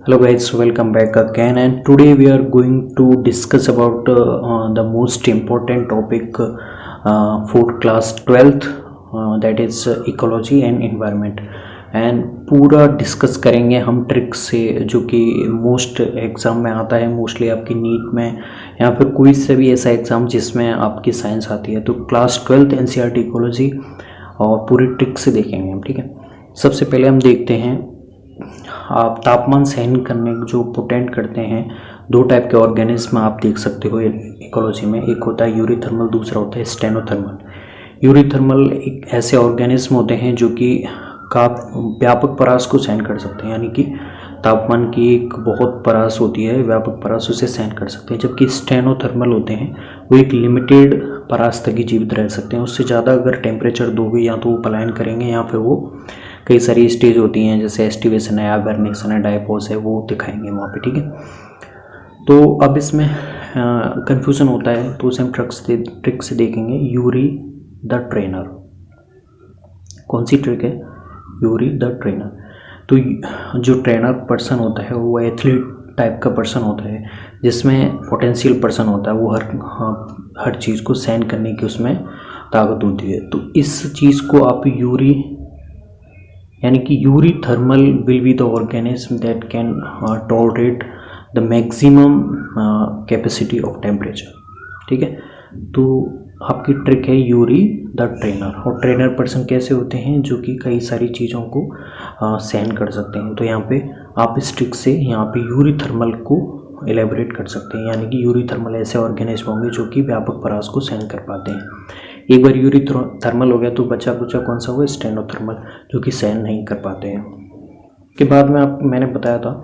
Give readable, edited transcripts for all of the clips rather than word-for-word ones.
Hello guys, welcome back again, and today we are going to discuss about the most important topic for class 12th, that is ecology and environment. And पूरा discuss करेंगे हम tricks से, जो कि most exam में आता है, mostly आपकी नीट में या फिर कोई से भी ऐसा एग्ज़ाम जिसमें आपकी साइंस आती है। तो क्लास 12th एनसीईआरटी इकोलॉजी और पूरी ट्रिक से देखेंगे हम, ठीक है। सबसे पहले हम देखते हैं, आप तापमान सहन करने जो पोटेंट करते हैं, दो टाइप के ऑर्गेनिज्म आप देख सकते हो इकोलॉजी में। एक होता है यूरीथर्मल, दूसरा होता है स्टेनोथर्मल। यूरीथर्मल एक ऐसे ऑर्गेनिज्म होते हैं जो कि का व्यापक परास को सहन कर सकते हैं, यानी कि तापमान की एक बहुत परास होती है, व्यापक परास उसे सहन कर सकते हैं। जबकि स्टेनोथर्मल होते हैं वो एक लिमिटेड परास तक ही जीवित रह सकते हैं, उससे ज़्यादा अगर टेम्परेचर दोगे या तो वो पलायन करेंगे या फिर वो कई सारी स्टेज होती हैं जैसे एस्टिवेशन है, हाइबरनेशन है, डायपोज है, वो दिखाएंगे वहाँ पे, ठीक है। तो अब इसमें कंफ्यूजन होता है, तो उसे हम ट्रिक से देखेंगे। यूरी द ट्रेनर, कौन सी ट्रिक है? Yuri the trainer. तो जो ट्रेनर पर्सन होता है वो एथलीट टाइप का पर्सन होता है, जिसमें पोटेंशियल पर्सन होता है, वो हर चीज़ को सहन करने की उसमें ताकत होती है। तो इस चीज़ को आप यूरी, यानी कि eurythermal will be the organism that can tolerate the maximum capacity of temperature, ठीक है। तो आपकी ट्रिक है यूरी द ट्रेनर। और ट्रेनर पर्सन कैसे होते हैं? जो कि कई सारी चीज़ों को सहन कर सकते हैं। तो यहाँ पे आप इस ट्रिक से यहाँ पे यूरीथर्मल को एलेबोरेट कर सकते हैं, यानी कि यूरीथर्मल ऐसे ऑर्गेनिज्म होंगे जो कि व्यापक परास को सहन कर पाते हैं। एक बार यूरीथर्मल हो गया तो बचा कुचा कौन सा हुआ? स्टेनोथर्मल, जो कि सहन नहीं कर पाते हैं। के बाद में मैंने बताया था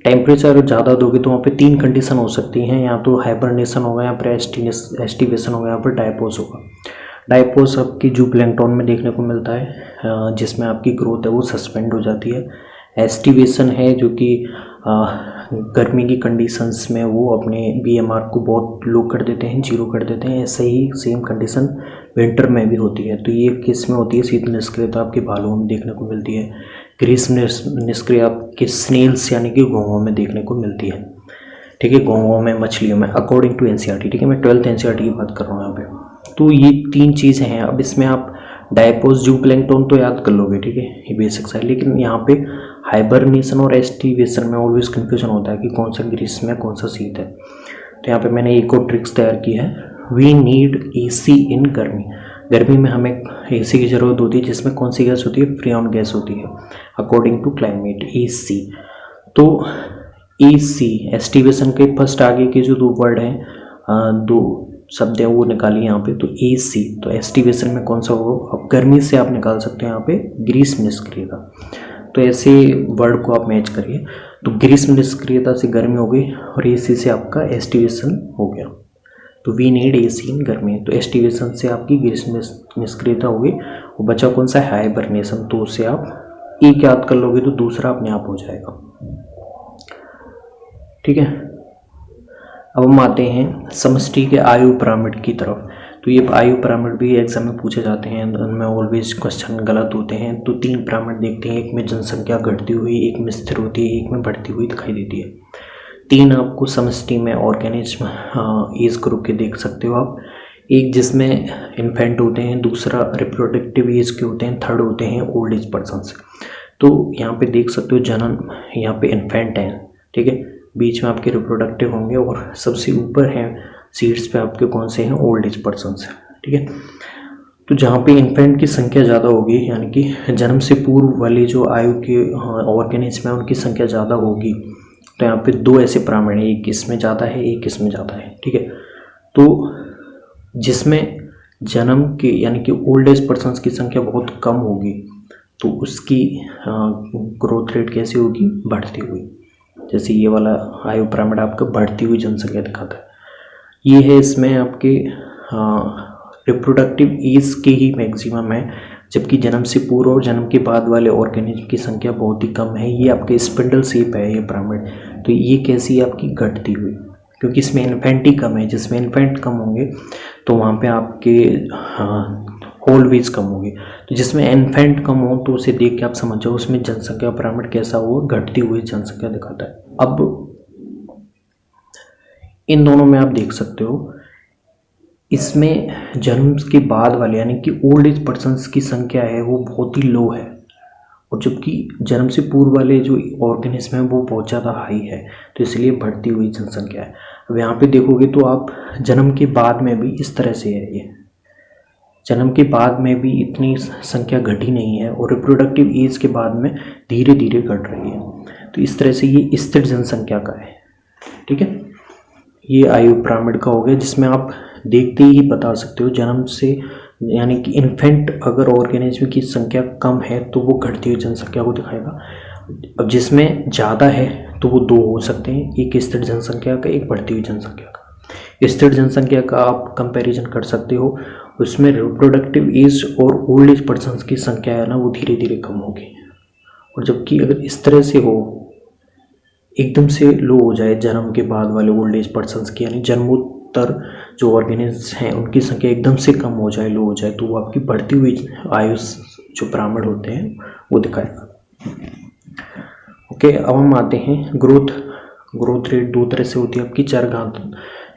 टेम्परेचर ज़्यादा दोगे तो वहाँ पे तीन कंडीशन हो सकती हैं, या तो हाइबरनेशन होगा, या फिर एस्टिवेशन होगा, या फिर डायपोज होगा। डायपोज आपकी जूप्लैंक्टन में देखने को मिलता है, जिसमें आपकी ग्रोथ है वो सस्पेंड हो जाती है। एस्टिवेशन है जो कि गर्मी की कंडीशंस में वो अपने बीएमआर को बहुत लो कर देते हैं, जीरो कर देते हैं। ऐसे ही सेम कंडीशन विंटर में भी होती है। तो ये किस में होती है? शीत निष्क्रियता आपके भालुओं में देखने को मिलती है। ग्रीष्म निष्क्रिय आपके स्नेल्स यानी कि घोंघों में देखने को मिलती है, ठीक है, घोंघों में, मछलियों में, अकॉर्डिंग टू एनसीईआरटी, ठीक है। मैं 12th एनसीईआरटी की बात कर रहा हूँ यहाँ पे। तो ये तीन चीज़ें हैं। अब इसमें आप डायपोज, जूप्लैंक्टन तो याद कर लोगे, ठीक है, ये बेसिक सा है। लेकिन यहाँ पे हाइबरनेशन और एस्टिवेशन में ऑलवेज कंफ्यूजन होता है कि कौन सा ग्रीष्म है, कौन सा शीत है। तो यहाँ पे मैंने एक और ट्रिक्स तैयार की है। वी नीड एसी इन गर्मी। गर्मी में हमें एसी की ज़रूरत होती है, जिसमें कौन सी गैस होती है? फ्रीऑन गैस होती है, अकॉर्डिंग टू क्लाइमेट, एसी। तो एसी एस्टिवेशन के फर्स्ट आगे के जो दो वर्ड हैं, दो शब्द है, वो निकालिए यहाँ पे। तो एसी, तो एस्टिवेशन में कौन सा होगा? अब गर्मी से आप निकाल सकते हैं यहाँ पे ग्रीष्म निष्क्रियता। तो ऐसे वर्ड को आप मैच करिए। तो ग्रीष्म निष्क्रियता से गर्मी हो गई और एसी से आपका एस्टिवेशन हो गया। तो वी नीड एसी इन गर्मी। तो एस्टिवेशन से आपकी ग्रीष्म निष्क्रियता हो गई, और बचा कौन सा? हाइबरनेशन। तो उससे आप एक याद कर लोगे तो दूसरा अपने आप हो जाएगा, ठीक है। अब हम आते हैं समष्टि के आयु पिरामिड की तरफ। तो ये आयु पिरामिड भी एग्जाम में पूछे जाते हैं, उनमें ऑलवेज क्वेश्चन गलत होते हैं। तो तीन पिरामिड देखते हैं, एक में जनसंख्या घटती हुई, एक में स्थिर होती है, एक में बढ़ती हुई दिखाई देती है। तीन आपको समष्टि में ऑर्गेनिज्म एज ग्रुप के देख सकते हो आप। एक जिसमें इन्फेंट होते हैं, दूसरा रिप्रोडक्टिव एज के होते हैं, थर्ड होते हैं ओल्ड एज पर्सन। तो यहाँ पे देख सकते हो जनन, यहाँ पे इन्फेंट है, ठीक है, बीच में आपके रिप्रोडक्टिव होंगे, और सबसे ऊपर हैं सीड्स पे आपके कौन से हैं? ओल्ड एज पर्सन, ठीक है। तो जहाँ पे इन्फेंट की संख्या ज़्यादा होगी, यानी कि जन्म से पूर्व वाली जो आयु के ऑर्गेनिज्म है उनकी संख्या ज़्यादा होगी। तो यहाँ पे दो ऐसे पिरामिड हैं, एक इसमें ज़्यादा है, एक इसमें ज़्यादा है, ठीक है। तो जिसमें जन्म के यानी कि ओल्ड एज पर्सन की संख्या बहुत कम होगी, तो उसकी ग्रोथ रेट कैसी होगी? बढ़ती हुई। जैसे ये वाला आयु पिरामिड आपका बढ़ती हुई जनसंख्या दिखाता है। ये है इसमें आपके रिप्रोडक्टिव एज के ही मैक्सिमम है, जबकि जन्म से पूर्व और जन्म के बाद वाले ऑर्गेनिज्म की संख्या बहुत ही कम है। ये आपके स्पिंडल शेप है ये पिरामिड। तो ये कैसी है? आपकी घटती हुई, क्योंकि इसमें इन्फेंट ही कम है। जिसमें इन्फेंट कम होंगे तो वहाँ पे आपके ऑलवेज कम होगी। तो जिसमें इन्फेंट कम हो तो उसे देख के आप समझ जाओ उसमें जनसंख्या पिरामिड कैसा हुआ, घटती हुई जनसंख्या दिखाता है। अब इन दोनों में आप देख सकते हो, इसमें जन्म के बाद वाले यानी कि ओल्ड एज पर्सनस की संख्या है वो बहुत ही लो है, और जबकि जन्म से पूर्व वाले जो ऑर्गेनिज्म हैं वो बहुत ज़्यादा हाई है, तो इसलिए बढ़ती हुई जनसंख्या है। अब यहाँ पे देखोगे तो आप जन्म के बाद में भी इस तरह से है, ये जन्म के बाद में भी इतनी संख्या घटी नहीं है, और रिप्रोडक्टिव एज के बाद में धीरे धीरे घट रही है। तो इस तरह से ये स्थिर जनसंख्या का है। ठीक है, ये आयु पिरामिड का हो गया, जिसमें आप देखते ही बता सकते हो जन्म से यानी कि इन्फेंट अगर ऑर्गेनिज्म की संख्या कम है तो वो घटती हुई जनसंख्या को दिखाएगा। अब जिसमें ज़्यादा है तो वो दो हो सकते हैं, एक स्थिर जनसंख्या का, एक बढ़ती हुई जनसंख्या का। स्थिर जनसंख्या का आप कंपैरिजन कर सकते हो, उसमें रिप्रोडक्टिव एज और ओल्ड एज पर्सन की संख्या है ना वो धीरे धीरे कम होगी। और जबकि अगर इस तरह से हो, एकदम से लो हो जाए जन्म के बाद वाले ओल्ड एज पर्सन की, यानी जन्मोत्तर जो ऑर्गेनिज्म हैं उनकी संख्या एकदम से कम हो जाए, लो हो जाए, तो वो आपकी बढ़ती हुई आयु जो पिरामिड होते हैं वो दिखाएगा। ओके, अब हम आते हैं ग्रोथ रेट दो तरह से होती है आपकी चरघात,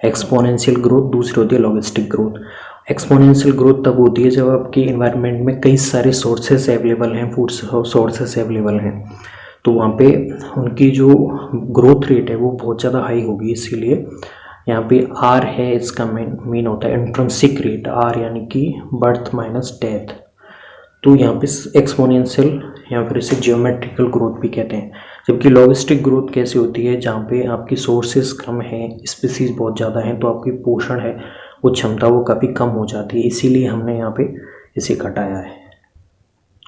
एक्सपोनेंशियल ग्रोथ, दूसरी होती है लॉगिस्टिक ग्रोथ। एक्सपोनेंशियल ग्रोथ तब होती है जब आपके इन्वायरमेंट में कई सारे सोर्सेस अवेलेबल हैं, फूड सोर्सेस अवेलेबल हैं, तो वहाँ पे उनकी जो ग्रोथ रेट है वो बहुत ज़्यादा हाई होगी। इसीलिए यहाँ पे आर है, इसका मीन होता है इंट्रिंसिक रेट, आर यानी कि बर्थ माइनस डेथ। तो यहाँ पे एक्सपोनेंशियल या फिर इसे जियोमेट्रिकल ग्रोथ भी कहते हैं। जबकि लॉगिस्टिक ग्रोथ कैसे होती है, जहाँ पे आपकी सोर्सेस कम हैं, स्पीसीज बहुत ज़्यादा हैं, तो आपकी पोषण है वो क्षमता वो काफ़ी कम हो जाती है, इसीलिए हमने यहाँ पे इसे घटाया है।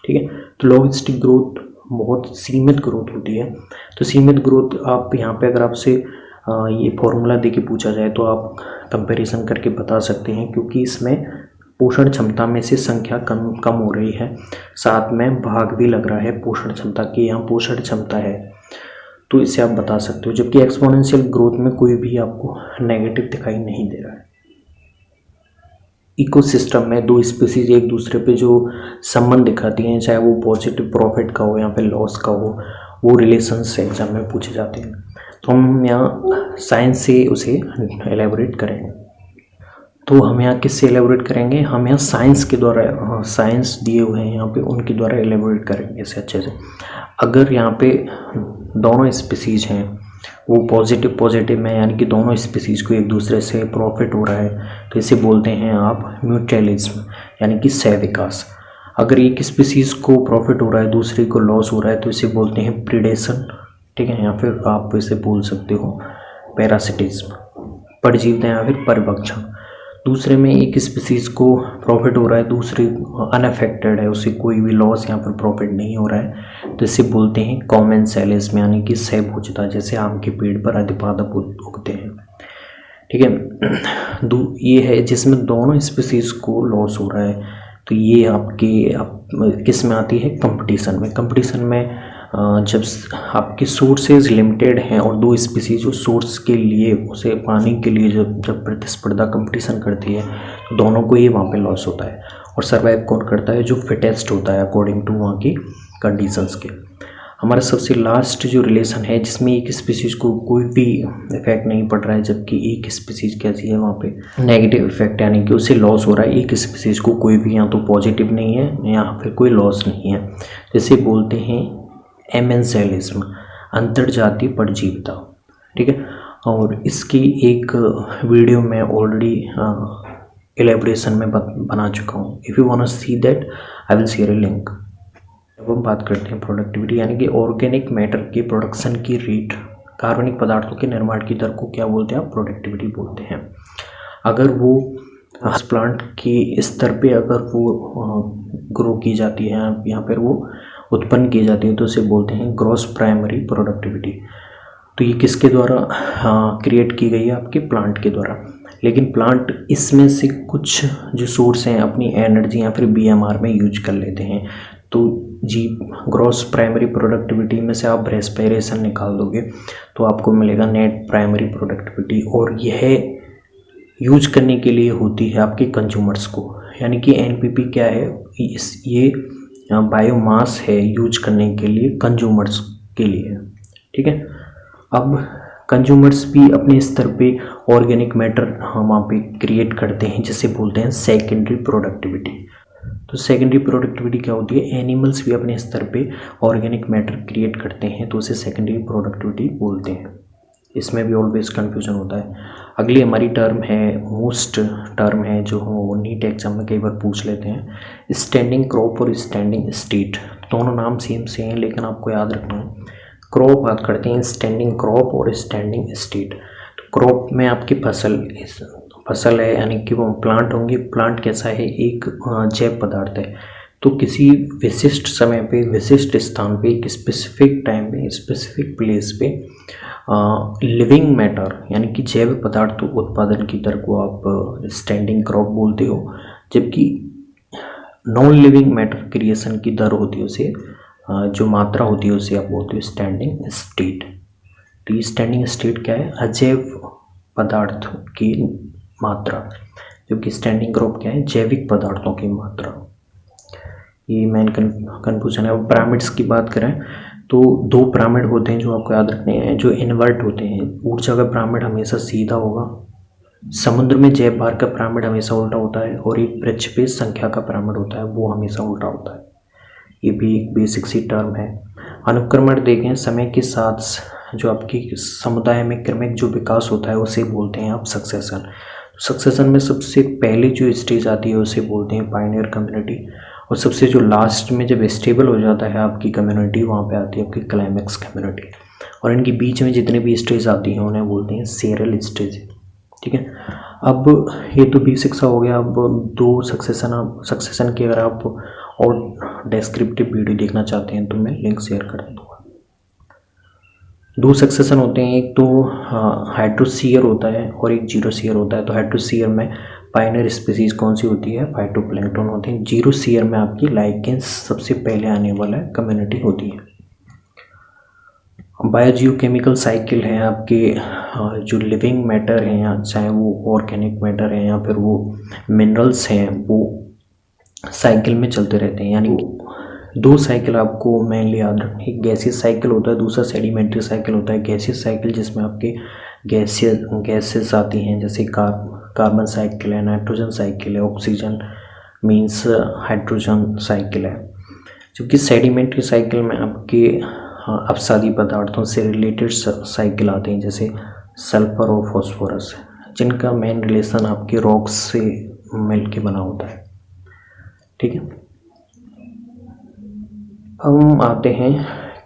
ठीक है, तो लॉगिस्टिक ग्रोथ बहुत सीमित ग्रोथ होती है। तो सीमित ग्रोथ आप यहाँ पे अगर आपसे ये फॉर्मूला दे के पूछा जाए तो आप कंपैरिजन करके बता सकते हैं, क्योंकि इसमें पोषण क्षमता में से संख्या कम हो रही है, साथ में भाग भी लग रहा है पोषण क्षमता की, यहाँ पोषण क्षमता है, तो इसे आप बता सकते हो। जबकि एक्सपोनेंशियल ग्रोथ में कोई भी आपको नेगेटिव दिखाई नहीं दे रहा है। इकोसिस्टम में दो स्पीसीज एक दूसरे पे जो संबंध दिखाती हैं, चाहे वो पॉजिटिव प्रॉफिट का हो या फिर लॉस का हो, वो रिलेशंस एग्जाम में पूछे जाते हैं। तो हम यहाँ साइंस से उसे एलेबोरेट करेंगे। तो हम यहाँ किससे एलेबोरेट करेंगे, हम यहाँ साइंस के द्वारा, साइंस दिए हुए हैं यहाँ पे उनके द्वारा एलेबोरेट करेंगे इसे अच्छे से। अगर यहाँ पे दोनों स्पीसीज हैं वो पॉजिटिव में, यानी कि दोनों स्पीसीज को एक दूसरे से प्रॉफिट हो रहा है, तो इसे बोलते हैं आप म्यूचुअलिज्म यानी कि सहविकास। अगर एक स्पीसीज को प्रॉफिट हो रहा है दूसरे को लॉस हो रहा है तो इसे बोलते हैं प्रीडेशन। ठीक है, या फिर आप इसे बोल सकते हो पैरासिटिज्म, परजीवता या फिर परिभक्षण। दूसरे में एक स्पीसीज को प्रॉफिट हो रहा है, दूसरे अनअफेक्टेड है, उसे कोई भी लॉस या फिर प्रॉफिट नहीं हो रहा है, तो इसे बोलते हैं कॉमेंसैलिज्म यानी कि सहभोज्यता, जैसे आम के पेड़ पर अधिपादप उगते हैं। ठीक है, ये है जिसमें दोनों स्पीसीज को लॉस हो रहा है, तो ये आपके किस में आती है, कंपटीशन में। कंपटीशन में जब आपके सोर्सेज लिमिटेड हैं और दो स्पीसीज जो सोर्स के लिए उसे पाने के लिए जब प्रतिस्पर्धा कंपटीशन करती है, तो दोनों को ही वहाँ पे लॉस होता है। और सर्वाइव कौन करता है, जो फिटेस्ट होता है अकॉर्डिंग टू वहाँ की कंडीशंस के। हमारा सबसे लास्ट जो रिलेशन है जिसमें एक स्पीसीज को कोई भी इफेक्ट नहीं पड़ रहा है, जबकि एक स्पीसीज कैसी है वहाँ पे नेगेटिव इफेक्ट, यानी कि उसे लॉस हो रहा है, एक स्पीसीज को कोई भी या तो पॉजिटिव नहीं है या फिर कोई लॉस नहीं है, जिसे बोलते हैं एमेंसेलिज्म, अंतर्जातीय परजीवता। ठीक है, और इसकी एक वीडियो मैं ऑलरेडी एलेबोरेशन में बना चुका हूँ। If you want to see that I will share a link. अब हम बात करते हैं प्रोडक्टिविटी, यानी कि ऑर्गेनिक मैटर के प्रोडक्शन की रेट, कार्बनिक पदार्थों के निर्माण की दर को क्या बोलते हैं, आप प्रोडक्टिविटी बोलते हैं। अगर वो प्लांट के स्तर पे अगर वो ग्रो की जाती है या फिर वो उत्पन्न की जाती है तो उसे बोलते हैं ग्रॉस प्राइमरी प्रोडक्टिविटी। तो ये किसके द्वारा क्रिएट की गई है, आपके प्लांट के द्वारा। लेकिन प्लांट इसमें से कुछ जो सोर्स हैं अपनी एनर्जी या फिर बीएमआर में यूज कर लेते हैं। तो जी ग्रॉस प्राइमरी प्रोडक्टिविटी में से आप रेस्पिरेशन निकाल दोगे तो आपको मिलेगा नेट प्राइमरी प्रोडक्टिविटी, और यह यूज करने के लिए होती है आपके कंज्यूमर्स को, यानी कि एनपीपी क्या है, ये बायोमास है यूज करने के लिए कंज्यूमर्स के लिए। ठीक है, अब कंज्यूमर्स भी अपने स्तर पे ऑर्गेनिक मैटर वहाँ पे क्रिएट करते हैं, जिसे बोलते हैं सेकेंडरी प्रोडक्टिविटी। तो सेकेंडरी प्रोडक्टिविटी क्या होती है, एनिमल्स भी अपने स्तर पे ऑर्गेनिक मैटर क्रिएट करते हैं, तो उसे सेकेंडरी प्रोडक्टिविटी बोलते हैं। इसमें भी ऑलवेज कन्फ्यूजन होता है। अगली हमारी टर्म है, मोस्ट टर्म है जो वो नीट एग्जाम में कई बार पूछ लेते हैं, स्टैंडिंग क्रॉप और स्टैंडिंग स्टेट। दोनों नाम सेम से हैं, लेकिन आपको याद रखना है क्रॉप बात करते हैं, स्टैंडिंग क्रॉप और स्टैंडिंग स्टेट। तो क्रॉप में आपकी फसल है, यानी कि वो प्लांट होंगे। प्लांट कैसा है, एक जैव पदार्थ है, तो किसी विशिष्ट समय पे, विशिष्ट स्थान पे, एक स्पेसिफिक टाइम पे, स्पेसिफिक प्लेस पे लिविंग मैटर यानी कि जैव पदार्थ उत्पादन की दर को आप स्टैंडिंग क्रॉप बोलते हो, जबकि नॉन लिविंग मैटर क्रिएशन की दर होती है उसे, जो मात्रा होती है उसे आप बोलते हो स्टैंडिंग स्टेट। तो ये स्टैंडिंग स्टेट क्या है, अजैव पदार्थ की मात्रा, जबकि स्टैंडिंग क्रॉप क्या है, जैविक पदार्थों की मात्रा। ये मेन कन्फ्यूजन है। अब पिरामिड्स की बात करें तो दो पिरामिड होते हैं जो आपको याद रखने हैं, जो इन्वर्ट होते हैं। ऊर्जा का पिरामिड हमेशा सीधा होगा, समुद्र में जैव भार का पिरामिड हमेशा उल्टा होता है, और एक पृथ्वी संख्या का पिरामिड होता है वो हमेशा उल्टा होता है। ये भी एक बेसिक सी टर्म है। अनुक्रमण देखें, समय के साथ जो आपकी समुदाय में क्रमिक जो विकास होता है उसे बोलते हैं आप सक्सेशन। सक्सेशन में सबसे पहले जो स्टेज आती है उसे बोलते हैं पायनियर कम्युनिटी, और सबसे जो लास्ट में जब स्टेबल हो जाता है आपकी कम्युनिटी, वहाँ पे आती है आपकी क्लाइमैक्स कम्युनिटी, और इनके बीच में जितने भी स्टेज आती हैं उन्हें बोलते हैं सीरियल स्टेज। ठीक है, अब ये तो बेसिक सा हो गया। अब दो सक्सेशन की अगर आप और डेस्क्रिप्टिव वीडियो देखना चाहते हैं तो मैं लिंक शेयर कर दूँगा। दो सक्सेशन होते हैं, एक तो हाइड्रोसीयर होता है और एक जीरोसीयर होता है। तो हाइड्रोसीयर में पायनियर स्पीसीज कौन सी होती है, फाइटोप्लैंक्टन होते हैं। जीरोसीयर में आपकी लाइकेंस सबसे पहले आने वाला कम्युनिटी होती है। बायोजियोकेमिकल साइकिल है आपके, जो लिविंग मैटर हैं, चाहे वो ऑर्गेनिक मैटर है या फिर वो मिनरल्स हैं, वो साइकिल में चलते रहते हैं। यानी दो साइकिल आपको मेनली याद रखनी है, गैसियस साइकिल होता है, दूसरा सेडिमेंट्री साइकिल होता है। गैसियस साइकिल जिसमें आपके गैसेस आती हैं, जैसे कार्बन साइकिल है, नाइट्रोजन साइकिल है, ऑक्सीजन मीन्स हाइड्रोजन साइकिल है। जबकि सेडिमेंट्री साइकिल में आपके अपसादी पदार्थों से रिलेटेड साइकिल आते हैं, जैसे सल्फर और फॉस्फोरस, जिनका मेन रिलेशन आपके रॉक्स से मिल के बना होता है। ठीक है, अब हम आते हैं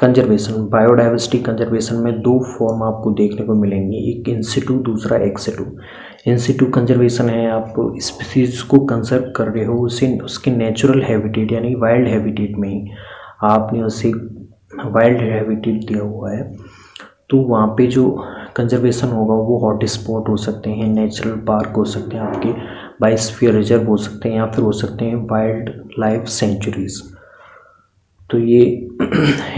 कंजर्वेशन। बायोडाइवर्सिटी कंजर्वेशन में दो फॉर्म आपको देखने को मिलेंगे, एक इन सिटू, दूसरा एक्स सिटू। इन सिटू कंजर्वेशन है, आप स्पीसीज को कंजर्व कर रहे हो, उसे उसके नेचुरल हैबिटेट यानी वाइल्ड हैबिटेट में ही आपने उसे वाइल्ड हैबिटेट दिया हुआ है, तो वहाँ पे जो कंजर्वेशन होगा वो हॉट स्पॉट हो सकते हैं, नेचुरल पार्क हो सकते हैं, आपके बायोस्फीयर रिजर्व हो सकते हैं, या फिर हो सकते हैं वाइल्ड लाइफ सेंचुरीज। तो ये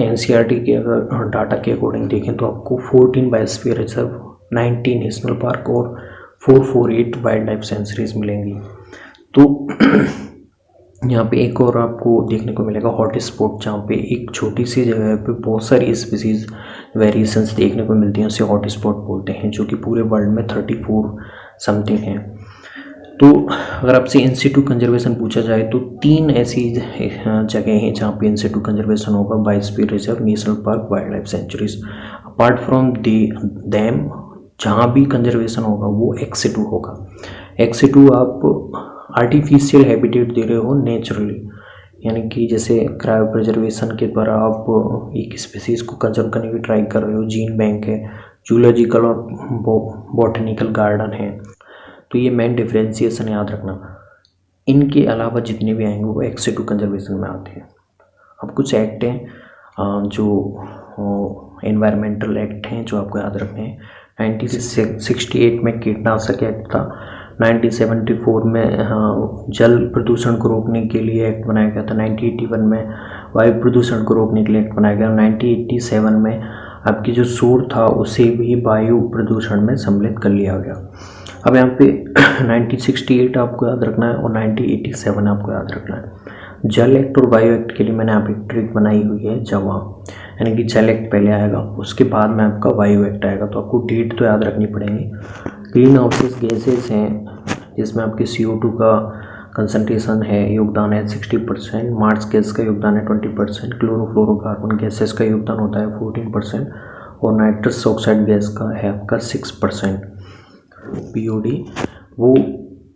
एनसीईआरटी के अगर डाटा के अकॉर्डिंग देखें तो आपको 14 बायोस्फीयर रिजर्व, 90 नेशनल पार्क और 448 वाइल्ड लाइफ सेंचुरीज मिलेंगी। तो यहाँ पे एक और आपको देखने को मिलेगा हॉट स्पॉट, जहाँ पे एक छोटी सी जगह पे बहुत सारी स्पीसीज वेरिएशंस देखने को मिलती हैं, उसे हॉट स्पॉट बोलते हैं, जो कि पूरे वर्ल्ड में 34 समथिंग हैं। तो अगर आपसे इन सिटू कंजर्वेशन पूछा जाए तो 3 ऐसी जगह हैं जहाँ पे इन सिटू कंजर्वेशन होगा, biosphere reserve, national park, wild life sanctuaries. Apart from them जहाँ भी कंजर्वेशन होगा वो एक्स सिटू होगा। एक्स सिटू आप आर्टिफिशियल हैबिटेट दे रहे हो नेचुरली, यानी कि जैसे क्रायो प्रिजर्वेशन के द्वारा आप एक स्पीसीज को कंजर्व करने की ट्राई कर रहे हो, जीन बैंक है, जूलॉजिकल और बॉटनिकल गार्डन है। तो ये मेन डिफ्रेंसिएशन याद रखना। इनके अलावा जितने भी आएंगे वो एक्स सिटू कंजर्वेशन में आते हैं। अब कुछ एक्ट हैं जो एनवायरमेंटल एक्ट हैं जो आपको याद रखने हैं। 1968 में कीटनाशक एक्ट था, 1974 में जल प्रदूषण को रोकने के लिए एक्ट बनाया गया था, 1981 में वायु प्रदूषण को रोकने के लिए एक्ट बनाया गया, 1987 में आपकी जो सूर था उसे भी वायु प्रदूषण में सम्मिलित कर लिया गया। अब यहाँ पे 1968 आपको याद रखना है और 1987 आपको याद रखना है। जल एक्ट और वायु एक्ट के लिए मैंने यहाँ पे एक ट्रिक बनाई हुई है जवा, यानी कि जल एक्ट पहले आएगा, उसके बाद में आपका वायु एक्ट आएगा, तो आपको डेट तो याद रखनी पड़ेगी। ग्रीन हाउसेस गैसेस हैं जिसमें आपके CO2 का कंसंट्रेशन है, योगदान है 60%, मार्स गैस का योगदान है 20%, क्लोरोफ्लोरोकार्बन गैसेस का योगदान होता है 14% और नाइट्रस ऑक्साइड गैस का है आपका 6%। BOD वो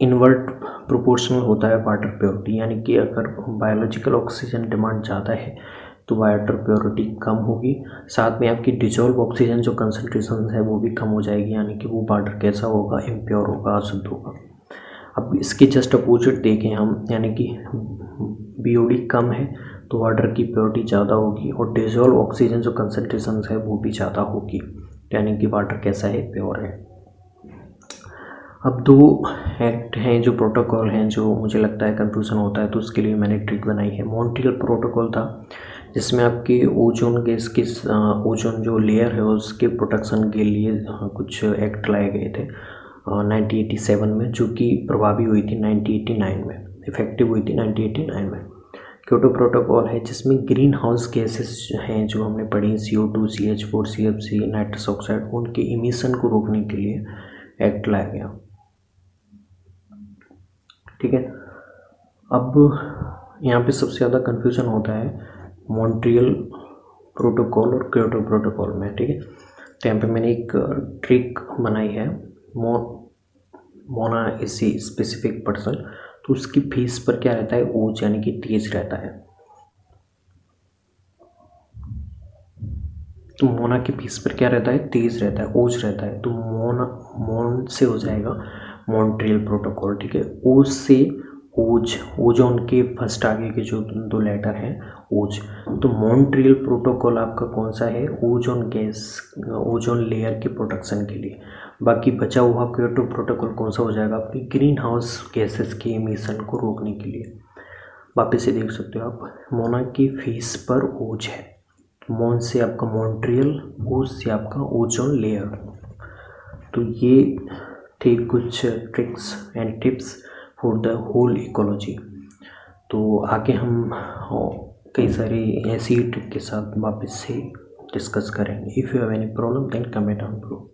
इन्वर्ट प्रोपोर्शनल होता है वाटर प्योरिटी, यानी कि अगर बायोलॉजिकल ऑक्सीजन डिमांड ज़्यादा है तो वाटर प्योरिटी कम होगी, साथ में आपकी डिजॉल्व ऑक्सीजन जो कंसंट्रेशन है वो भी कम हो जाएगी, यानी कि वो वाटर कैसा होगा, इम्प्योर होगा, अशुद्ध होगा। अब इसके जस्ट अपोजिट देखें हम, यानी कि BOD कम है तो वाटर की प्योरिटी ज़्यादा होगी और डिजॉल्व ऑक्सीजन जो कंसंट्रेशन है वो भी ज़्यादा होगी, यानी कि वाटर कैसा है, प्योर है। अब 2 एक्ट हैं जो प्रोटोकॉल हैं जो मुझे लगता है कंफ्यूजन होता है, तो उसके लिए मैंने ट्रिक बनाई है। मॉन्ट्रियल प्रोटोकॉल था जिसमें आपकी ओजोन गैस की ओजोन जो लेयर है उसके प्रोटेक्शन के लिए कुछ एक्ट लाए गए थे 1987 में, जो कि प्रभावी हुई थी 1989 में, इफेक्टिव हुई थी 1989 में। क्योटो प्रोटोकॉल है जिसमें ग्रीन हाउस गैसेस हैं जो हमने पढ़ी, CO2, CH4, CFC, nitrous oxide, उनके इमिशन को रोकने के लिए एक्ट लाया गया। ठीक है, अब यहाँ पे सबसे ज़्यादा कन्फ्यूजन होता है मॉन्ट्रियल प्रोटोकॉल और क्योटो प्रोटोकॉल में। ठीक है, तो यहाँ पे मैंने एक ट्रिक बनाई है, मोना इसी स्पेसिफिक पर्सन, तो उसकी फेस पर क्या रहता है, ओज, यानी कि तेज रहता है। तो मोना के फेस पर क्या रहता है, तेज रहता है, ओज रहता है, तो मोन से हो जाएगा मॉन्ट्रियल प्रोटोकॉल। ठीक है, ओज से ओज, ओजोन के फर्स्ट आगे के जो 2 लेटर हैं ओज, तो मॉन्ट्रियल प्रोटोकॉल आपका कौन सा है, ओजोन गैस, ओजोन लेयर के प्रोटेक्शन के लिए। बाकी बचा हुआ क्योटो प्रोटोकॉल कौन सा हो जाएगा, आपकी ग्रीन हाउस गैसेस के एमिशन को रोकने के लिए। वापस से देख सकते हो आप, मोना की फेस पर ओज है, मोन से आपका मॉन्ट्रियल, ओज से आपका ओजोन लेयर। तो ये थे कुछ tricks and tips for the whole ecology. तो आगे हम कई सारी ऐसी ट्रिक के साथ वापस से डिस्कस करेंगे। If you have any problem then comment down below.